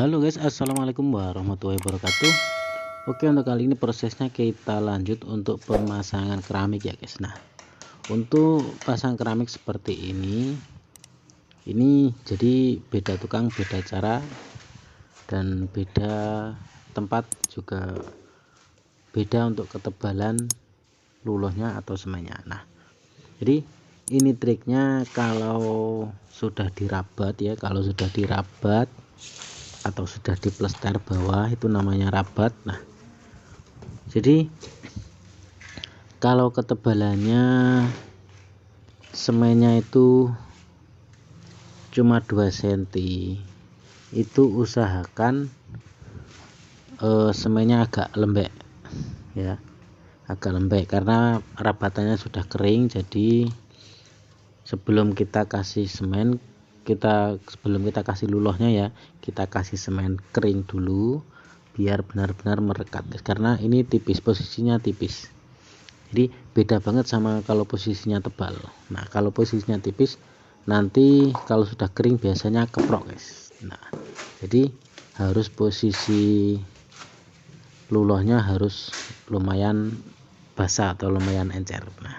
Halo guys, assalamualaikum warahmatullahi wabarakatuh. Oke, untuk kali ini prosesnya kita lanjut untuk pemasangan keramik ya guys. Nah, untuk pasang keramik seperti ini jadi beda tukang, beda cara, dan beda tempat juga beda untuk ketebalan lulohnya atau semennya. Nah, jadi ini triknya kalau sudah dirabat ya, kalau sudah dirabat atau sudah diplester bawah itu namanya rabat. Nah, jadi kalau ketebalannya semennya itu cuma 2 cm, itu usahakan semennya agak lembek ya, agak lembek karena rabatannya sudah kering. Jadi sebelum kita kasih semen, sebelum kita kasih lulohnya ya, kita kasih semen kering dulu biar benar-benar merekat, karena ini tipis, posisinya tipis. Jadi beda banget sama kalau posisinya tebal. Nah, kalau posisinya tipis nanti kalau sudah kering biasanya keprok guys. Nah, jadi harus posisi lulohnya harus lumayan basah atau lumayan encer. Nah,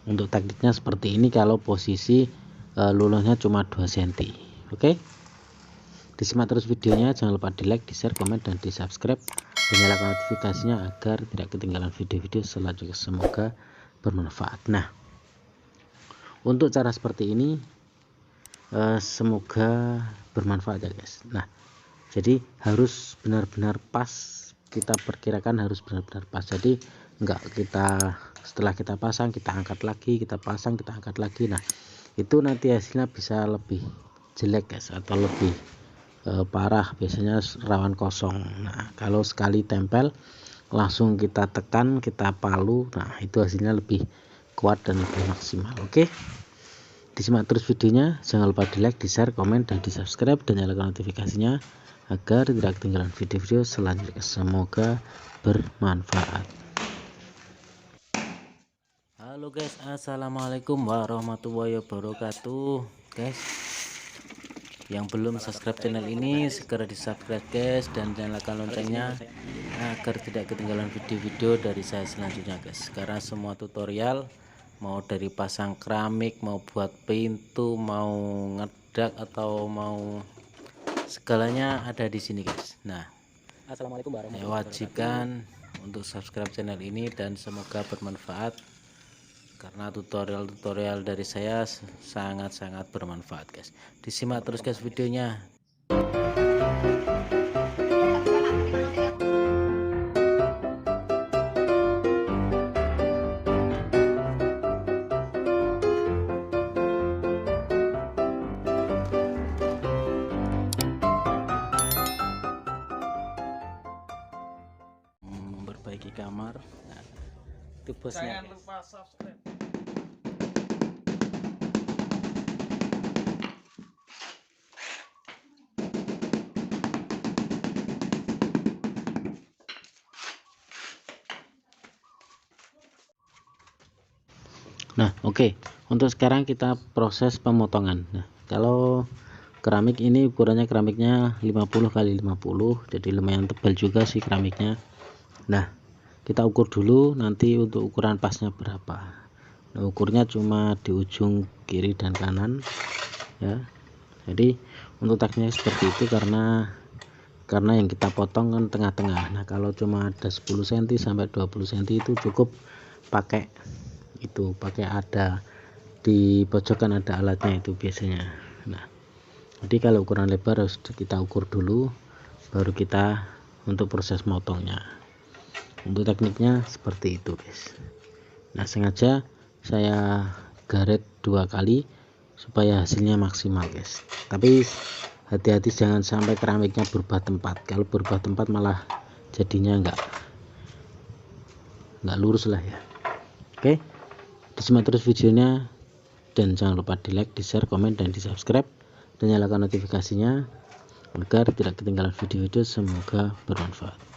untuk tekniknya seperti ini kalau posisi lulohnya cuma 2 cm. Oke, disimak terus videonya, jangan lupa di like, di share, komen, dan di subscribe, dan nyalakan notifikasinya agar tidak ketinggalan video-video selanjutnya. Semoga bermanfaat. Nah, untuk cara seperti ini semoga bermanfaat ya guys. Nah, jadi harus benar-benar pas, kita perkirakan harus benar-benar pas. Jadi enggak kita setelah kita pasang kita angkat lagi, kita pasang kita angkat lagi. Nah, itu nanti hasilnya bisa lebih jelek guys, atau lebih parah, biasanya rawan kosong. Nah, kalau sekali tempel langsung kita tekan, kita palu, nah itu hasilnya lebih kuat dan lebih maksimal. Oke, disimak terus videonya, jangan lupa di like, di share, komen, dan di subscribe, dan nyalakan notifikasinya agar tidak ketinggalan video-video selanjutnya. Semoga bermanfaat. Halo guys, assalamualaikum warahmatullahi wabarakatuh. Guys, yang belum subscribe channel ini segera di subscribe guys, dan nyalakan loncengnya agar tidak ketinggalan video-video dari saya selanjutnya guys. Karena semua tutorial, mau dari pasang keramik, mau buat pintu, mau ngedak, atau mau segalanya ada di sini guys. Nah, Assalamualaikum warahmatullahi saya wabarakatuh. wajibkan untuk subscribe channel ini dan semoga bermanfaat, karena tutorial-tutorial dari saya sangat-sangat bermanfaat guys. Disimak terus guys videonya. Memperbaiki kamar. Nah, itu bosnya. Jangan lupa subscribe. Nah, oke. Untuk sekarang kita proses pemotongan. Nah, kalau keramik ini ukurannya keramiknya 50 kali 50, jadi lumayan tebal juga sih keramiknya. Nah, kita ukur dulu nanti untuk ukuran pasnya berapa. Nah, ukurnya cuma di ujung kiri dan kanan ya. Jadi untuk tekniknya seperti itu karena yang kita potong kan tengah-tengah. Nah, kalau cuma ada 10 cm sampai 20 cm itu cukup pakai ada di pojokan, ada alatnya itu biasanya. Nah, jadi kalau ukuran lebar harus kita ukur dulu, baru kita untuk proses motongnya. Untuk tekniknya seperti itu guys. Nah, sengaja saya garet 2 kali supaya hasilnya maksimal guys. Tapi hati-hati jangan sampai keramiknya berubah tempat. Kalau berubah tempat malah jadinya enggak lurus lah ya. Oke, disimak terus videonya, dan jangan lupa di like, di share, komen, dan di subscribe, dan nyalakan notifikasinya agar tidak ketinggalan video-video. Semoga bermanfaat.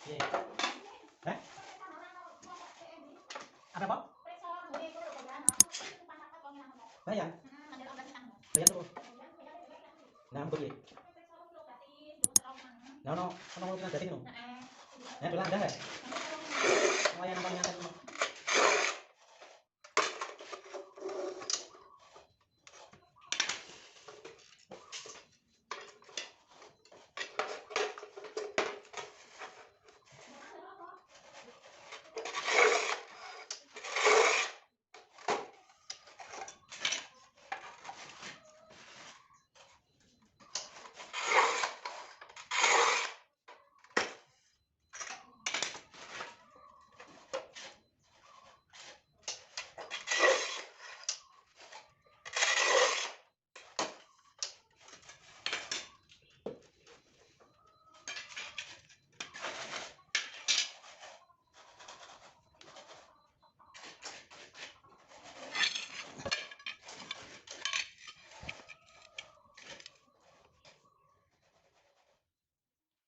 Iya. Hah? Apa, Pak? Bayang. Bayang terus. Nah, betul ya. No, no, no, no, no, jadi no. Ya, bilang dah. Mau yang namanya